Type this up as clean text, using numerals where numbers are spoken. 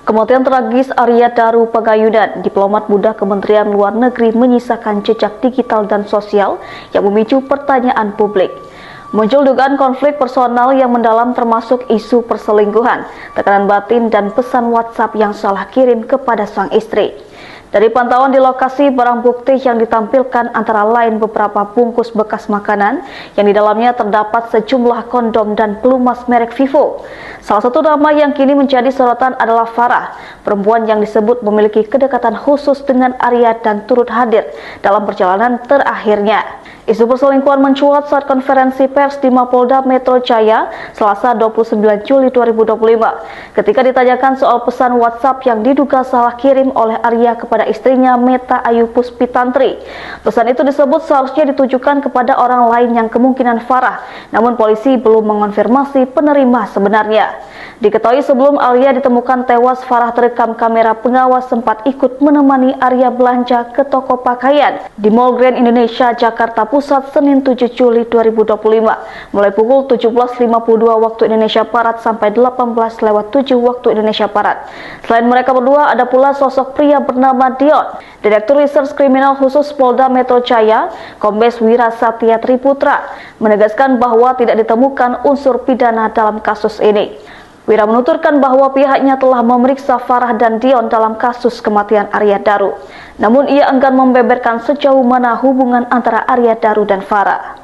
Kematian tragis Arya Daru Pagayudan, diplomat muda Kementerian Luar Negeri, menyisakan jejak digital dan sosial yang memicu pertanyaan publik. Muncul dugaan konflik personal yang mendalam termasuk isu perselingkuhan, tekanan batin dan pesan WhatsApp yang salah kirim kepada sang istri. Dari pantauan di lokasi, barang bukti yang ditampilkan antara lain beberapa bungkus bekas makanan yang di dalamnya terdapat sejumlah kondom dan pelumas merek Vivo. Salah satu nama yang kini menjadi sorotan adalah Farah, perempuan yang disebut memiliki kedekatan khusus dengan Arya dan turut hadir dalam perjalanan terakhirnya. Isu perselingkuhan mencuat saat konferensi pers di Mapolda Metro Jaya, Selasa 29 Juli 2025. Ketika ditanyakan soal pesan WhatsApp yang diduga salah kirim oleh Arya kepada istrinya Meta Ayu Puspitantri. Pesan itu disebut seharusnya ditujukan kepada orang lain yang kemungkinan Farah, namun polisi belum mengonfirmasi penerima sebenarnya. Diketahui sebelum Arya ditemukan tewas, Farah terekam kamera pengawas sempat ikut menemani Arya belanja ke toko pakaian di Mall Grand Indonesia, Jakarta Pusat, Senin 7 Juli 2025, mulai pukul 17.52 waktu Indonesia Barat sampai 18:07 waktu Indonesia Barat. Selain mereka berdua, ada pula sosok pria bernama Dion. Direktur Reserse Kriminal Khusus Polda Metro Jaya, Kombes Wira Satya Triputra, menegaskan bahwa tidak ditemukan unsur pidana dalam kasus ini. Wira menuturkan bahwa pihaknya telah memeriksa Farah dan Dion dalam kasus kematian Arya Daru. Namun ia enggan membeberkan sejauh mana hubungan antara Arya Daru dan Farah.